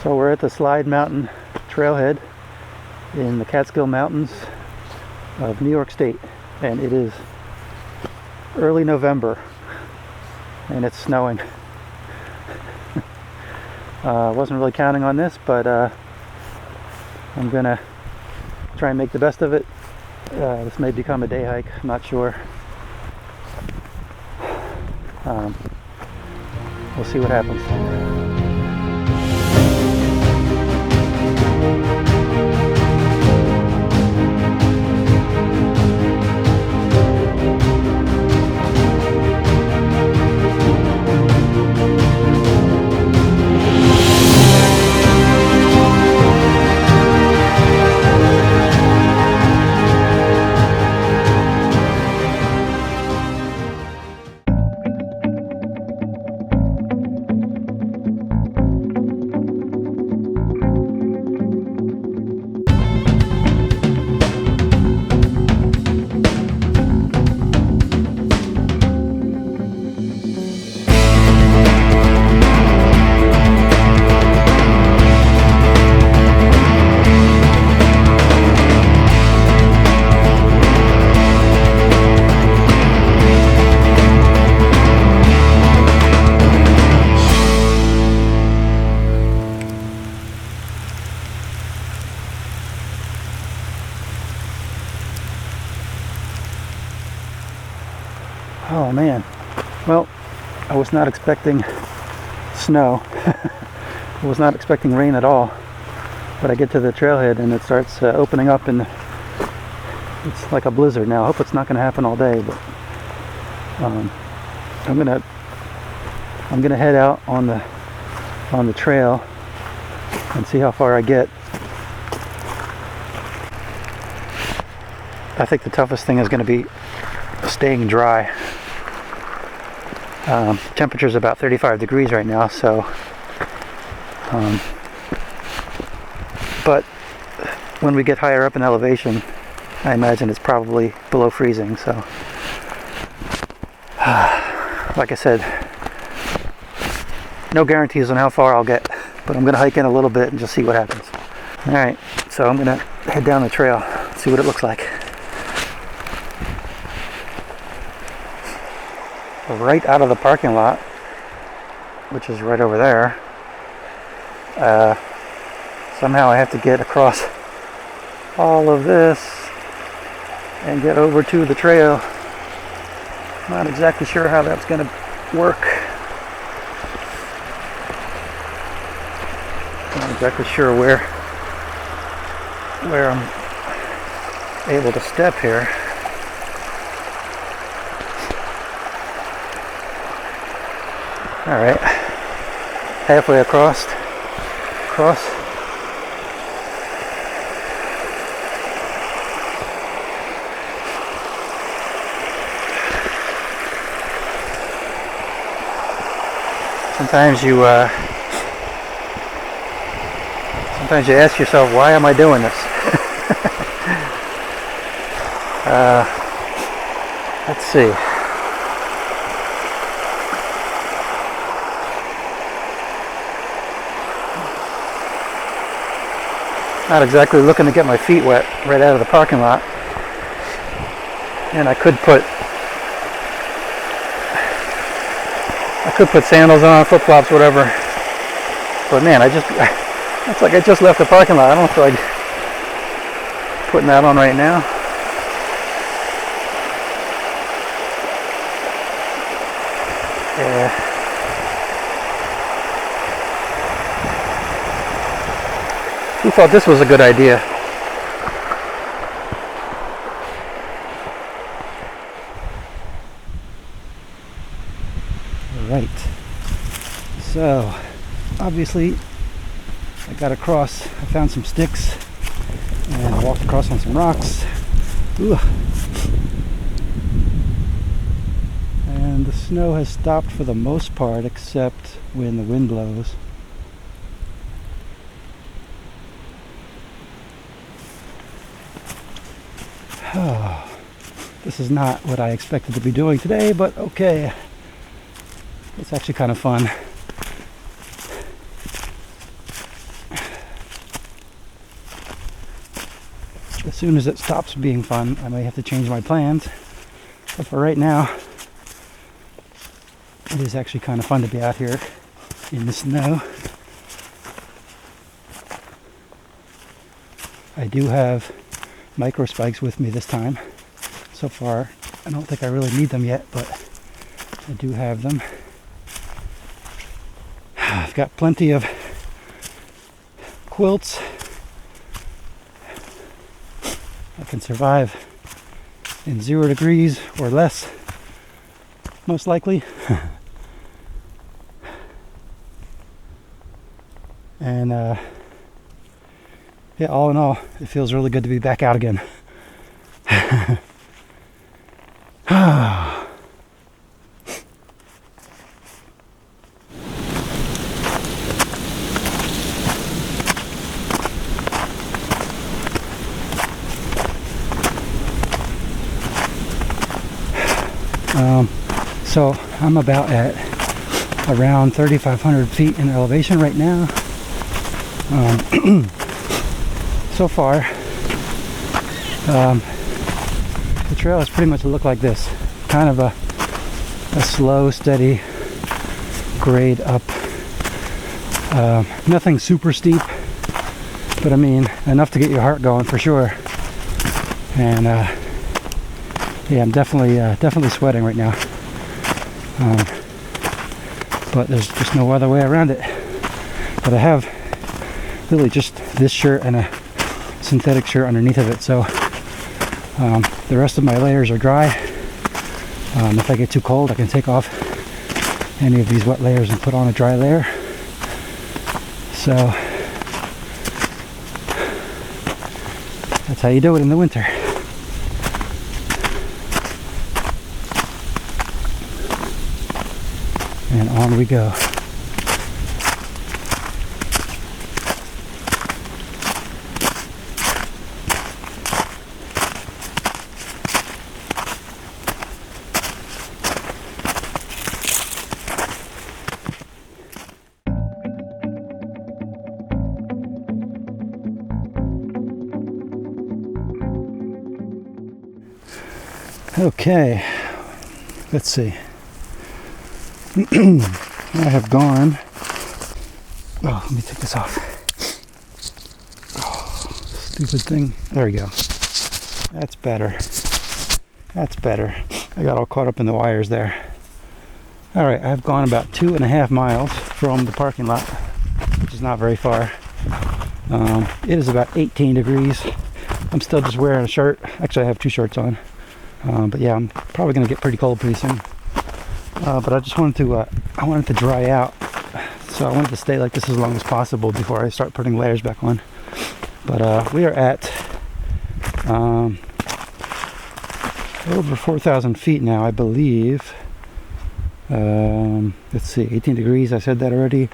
So we're at the Slide Mountain Trailhead in the Catskill Mountains of New York State, and it is early November and it's snowing. Wasn't really counting on this, but I'm gonna try and make the best of it. This may become a day hike, I'm not sure. We'll see what happens. Oh man, well, I was not expecting snow. I was not expecting rain at all, but I get to the trailhead and it starts opening up and it's like a blizzard now. I hope it's not going to happen all day, but I'm gonna head out on the trail and see how far I get. I think the toughest thing is going to be staying dry. Temperature's about 35 degrees right now, so but when we get higher up in elevation, I imagine it's probably below freezing. So like I said, no guarantees on how far I'll get, but I'm gonna hike in a little bit and just see what happens. Alright, so I'm gonna head down the trail, see what it looks like. Right out of the parking lot, which is right over there, somehow I have to get across all of this and get over to the trail. Not exactly sure how that's going to work. Not exactly sure where I'm able to step here. Alright, halfway across. Sometimes you ask yourself, why am I doing this? Let's see. Not exactly looking to get my feet wet right out of the parking lot. And I could put sandals on, flip-flops, whatever. But man, it's like I just left the parking lot. I don't feel like putting that on right now. Yeah. Who thought this was a good idea? Right. So, obviously, I got across. I found some sticks and I walked across on some rocks. Ooh. And the snow has stopped for the most part, except when the wind blows. Oh, this is not what I expected to be doing today, but okay. It's actually kind of fun. as soon as it stops being fun, I may have to change my plans. But for right now, it is actually kind of fun to be out here in the snow. I do have micro spikes with me this time. So far, I don't think I really need them yet, but I do have them. I've got plenty of quilts. I can survive in 0 degrees or less, most likely. And yeah, all in all, it feels really good to be back out again. So I'm about at around 3,500 feet in elevation right now. So far, the trail has pretty much looked like this. Kind of a slow, steady grade up. Nothing super steep, but I mean, enough to get your heart going for sure. And yeah, I'm definitely sweating right now. But there's just no other way around it. But I have really just this shirt and a synthetic shirt underneath of it, so the rest of my layers are dry. If I get too cold, I can take off any of these wet layers and put on a dry layer. So that's how you do it in the winter. And on we go. Okay, let's see. I have gone. Oh, let me take this off. Oh, stupid thing. There we go. That's better. That's better. I got all caught up in the wires there. All right, I've gone about 2.5 miles from the parking lot, which is not very far. It is about 18 degrees. I'm still just wearing a shirt. Actually, I have 2 shirts on. But yeah, I'm probably gonna get pretty cold pretty soon. But I just wanted to, I wanted to dry out, so I wanted to stay like this as long as possible before I start putting layers back on. But we are at over 4,000 feet now, I believe. Let's see, 18 degrees, I said that already.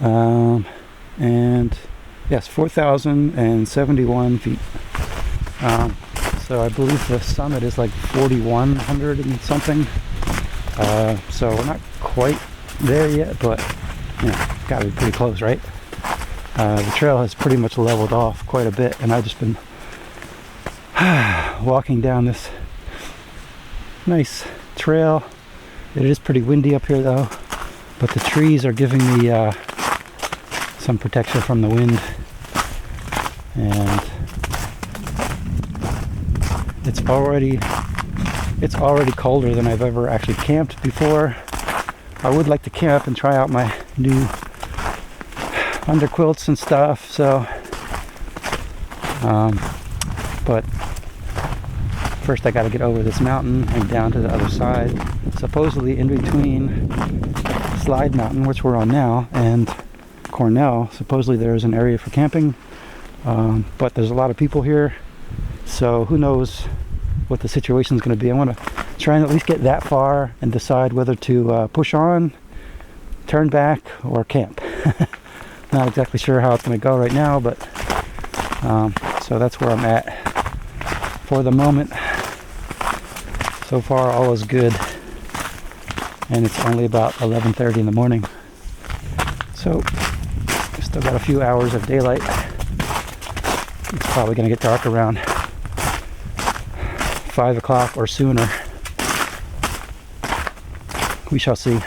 And yes, 4,071 feet. So I believe the summit is like 4,100 and something. So we're not quite there yet, but you know, gotta be pretty close, right? The trail has pretty much leveled off quite a bit, and I've just been walking down this nice trail. It is pretty windy up here though, but the trees are giving me some protection from the wind, and it's already colder than I've ever actually camped before. I would like to camp and try out my new under quilts and stuff, so but first I got to get over this mountain and down to the other side. Supposedly in between Slide Mountain, which we're on now, and Cornell, supposedly there's an area for camping, but there's a lot of people here, so who knows what the situation is going to be. I want to try and at least get that far and decide whether to push on, turn back, or camp. Not exactly sure how it's going to go right now, but so that's where I'm at for the moment. So far all is good, and it's only about 11:30 in the morning, so I've still got a few hours of daylight. It's probably going to get dark around 5 o'clock or sooner. We shall see.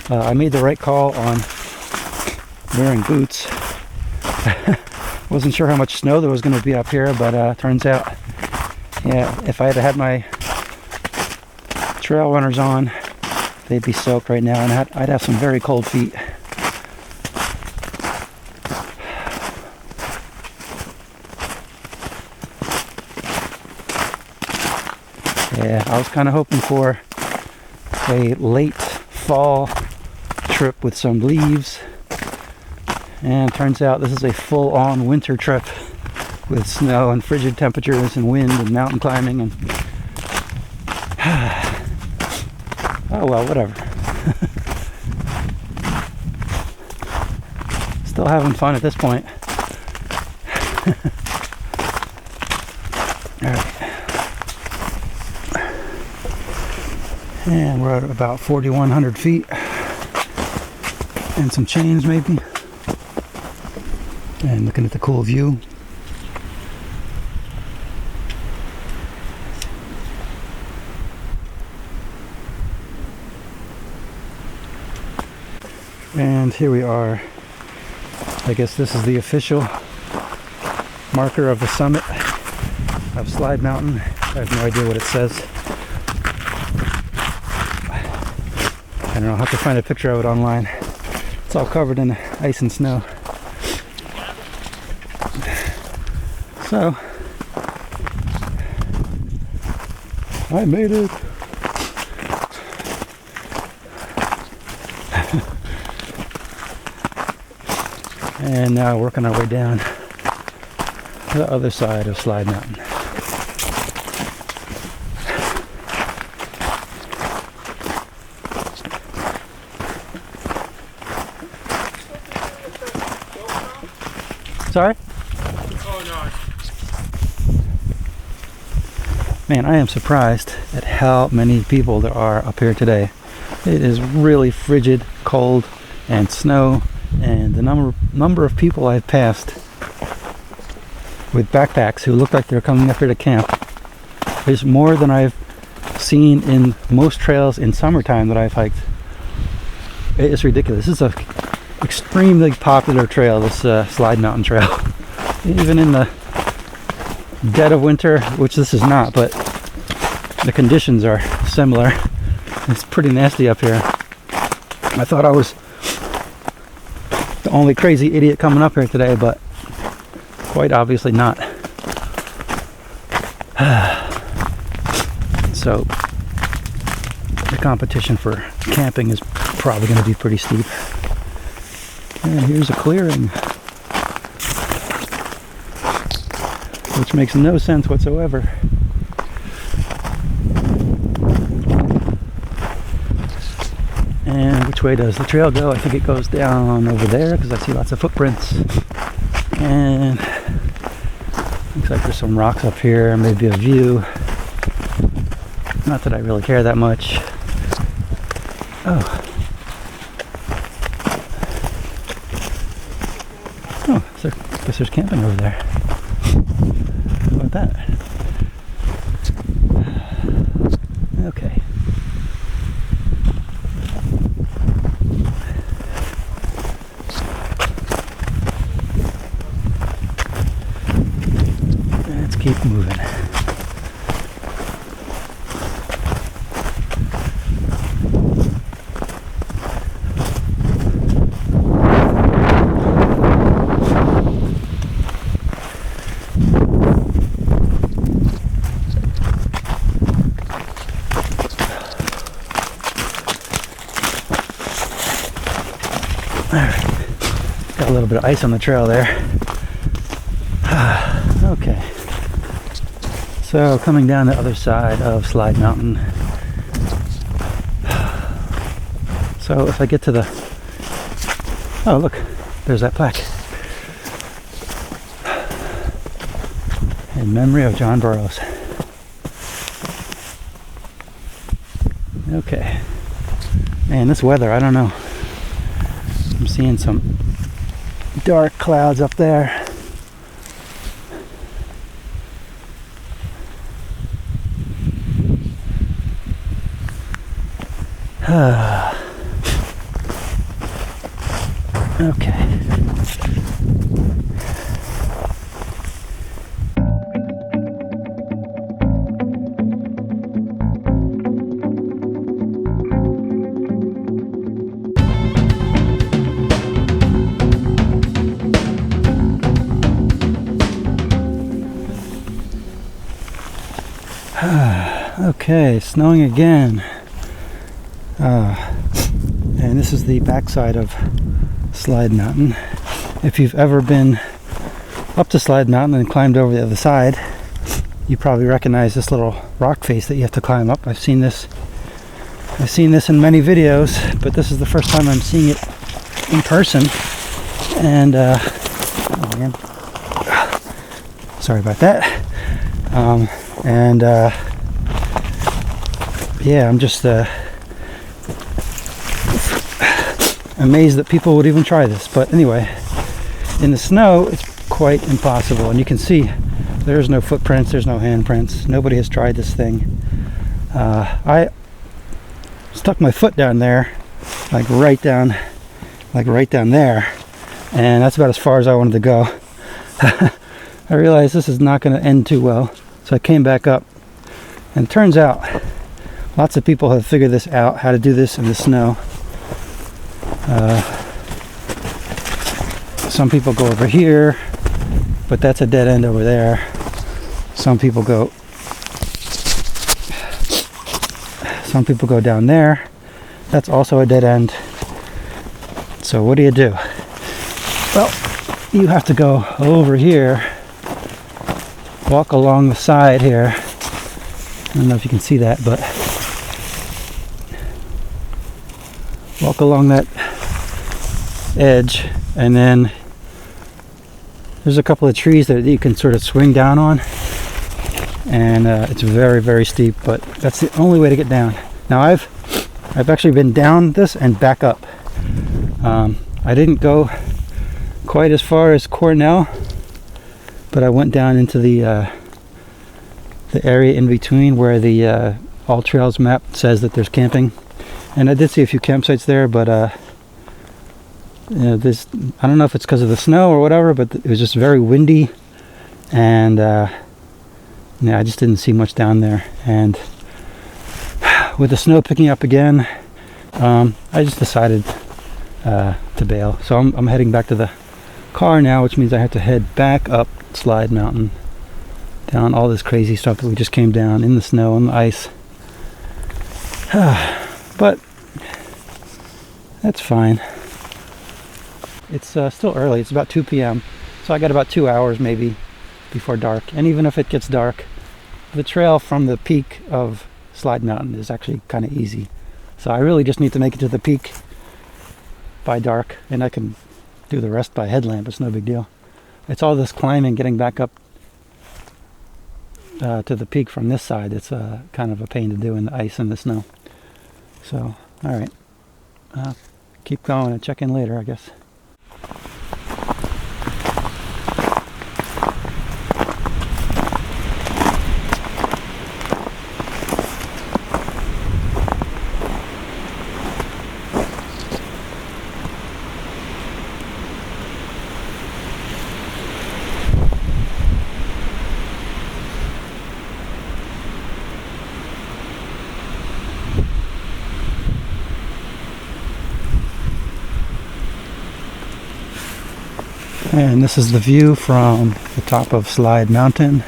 I made the right call on wearing boots. Wasn't sure how much snow there was going to be up here, but turns out, yeah, if I had had my trail runners on, they'd be soaked right now, and I'd have some very cold feet. Yeah, I was kind of hoping for a late fall trip with some leaves, and turns out this is a full-on winter trip with snow and frigid temperatures and wind and mountain climbing and oh well, whatever. Still having fun at this point. Alright. And we're at about 4,100 feet. And some change maybe. And looking at the cool view. And here we are. I guess this is the official marker of the summit of Slide Mountain. I have no idea what it says. I don't know, I'll have to find a picture of it online. It's all covered in ice and snow. So, I made it. And now working our way down to the other side of Slide Mountain. Sorry? Man, I am surprised at how many people there are up here today. It is really frigid, cold, and snow, and the number of people I've passed with backpacks who look like they're coming up here to camp is more than I've seen in most trails in summertime that I've hiked. It is ridiculous. This is a extremely popular trail, this Slide Mountain Trail. Even in the dead of winter, which this is not, but the conditions are similar. It's pretty nasty up here. I thought I was the only crazy idiot coming up here today, but quite obviously not. So the competition for camping is probably going to be pretty steep. And here's a clearing, which makes no sense whatsoever. And which way does the trail go? I think it goes down over there because I see lots of footprints. And looks like there's some rocks up here, maybe a view. Not that I really care that much. Oh. Oh, so I guess there's camping over there. How about that? Okay. Let's keep moving. Got a little bit of ice on the trail there. Okay. So coming down the other side of Slide Mountain. So if I get to the... Oh look, there's that plaque. In memory of John Burroughs. Okay. Man, this weather, I don't know. I'm seeing some dark clouds up there. Okay. Okay, snowing again. And this is the backside of Slide Mountain. If you've ever been up to Slide Mountain and climbed over the other side, you probably recognize this little rock face that you have to climb up. I've seen this in many videos, but this is the first time I'm seeing it in person. And oh man, sorry about that. Yeah, I'm just amazed that people would even try this. But anyway, in the snow it's quite impossible, and you can see there's no footprints, there's no handprints. Nobody has tried this thing. I stuck my foot down there, like right down there, and that's about as far as I wanted to go. I realized this is not going to end too well, so I came back up, and it turns out lots of people have figured this out, how to do this in the snow. Some people go over here, but that's a dead end over there. Some people go down there. That's also a dead end. So what do? Well, you have to go over here, walk along the side here. I don't know if you can see that, but walk along that edge, and then there's a couple of trees that you can sort of swing down on, and it's very, very steep, but that's the only way to get down. Now I've actually been down this and back up. I didn't go quite as far as Cornell, but I went down into the area in between where the All Trails map says that there's camping, and I did see a few campsites there, but you know, I don't know if it's because of the snow or whatever, but it was just very windy, and yeah, I just didn't see much down there. And with the snow picking up again, I just decided to bail. So I'm heading back to the car now, which means I have to head back up Slide Mountain, down all this crazy stuff that we just came down in the snow and the ice. But that's fine. It's still early. It's about 2 p.m. So I got about 2 hours maybe before dark. And even if it gets dark, the trail from the peak of Slide Mountain is actually kind of easy. So I really just need to make it to the peak by dark, and I can do the rest by headlamp. It's no big deal. It's all this climbing, getting back up to the peak from this side. It's kind of a pain to do in the ice and the snow. So, all right. Keep going and check in later, I guess. And this is the view from the top of Slide Mountain.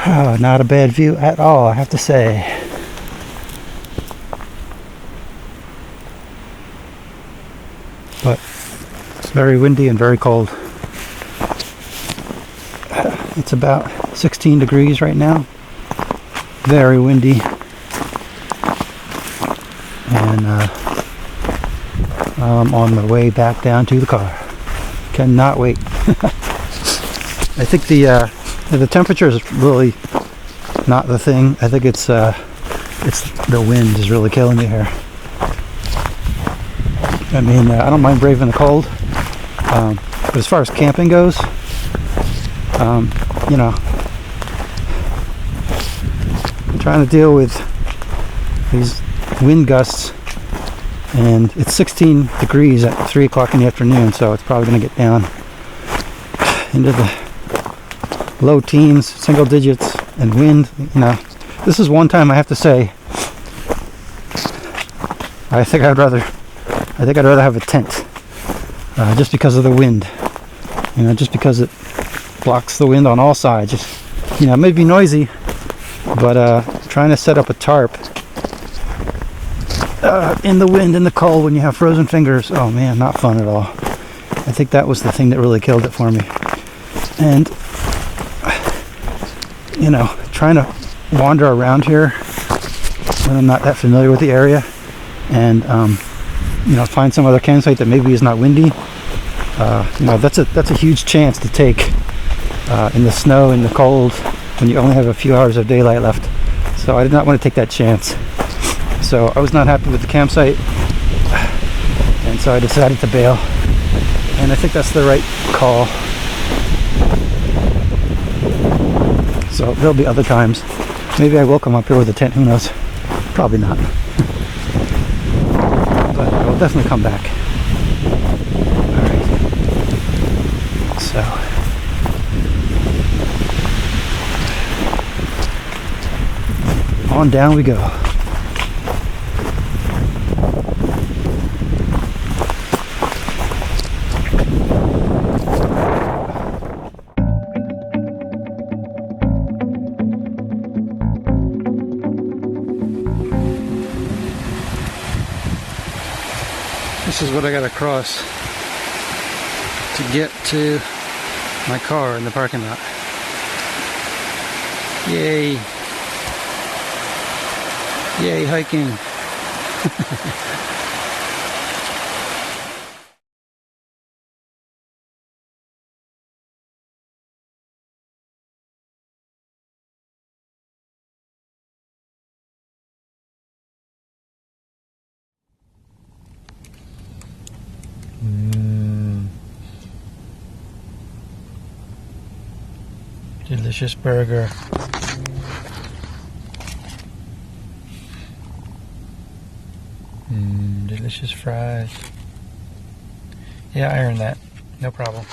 Oh, not a bad view at all, I have to say. But it's very windy and very cold. It's about 16 degrees right now. Very windy. And I'm on my way back down to the car. Cannot wait. I think the temperature is really not the thing. I think it's the wind is really killing me here. I mean, I don't mind braving the cold, but as far as camping goes, you know, trying to deal with these wind gusts, and it's 16 degrees at 3 o'clock in the afternoon, so it's probably going to get down into the low teens, single digits, and wind. You know, this is one time I have to say I think I'd rather have a tent, just because of the wind. You know, just because it blocks the wind on all sides. Just, you know, it may be noisy, but trying to set up a tarp in the wind, in the cold, when you have frozen fingers, oh man, not fun at all. I think that was the thing that really killed it for me. And you know, trying to wander around here when I'm not that familiar with the area, and you know, find some other campsite that maybe is not windy. You know, that's a huge chance to take in the snow, in the cold, when you only have a few hours of daylight left. So I did not want to take that chance. So I was not happy with the campsite, and so I decided to bail. And I think that's the right call. So there'll be other times. Maybe I will come up here with a tent, who knows? Probably not. But I will definitely come back. Alright. So on down we go. This is what I gotta cross to get to my car in the parking lot. Yay! Yay, hiking! Delicious burger. Delicious fries. Yeah, I earned that. No problem.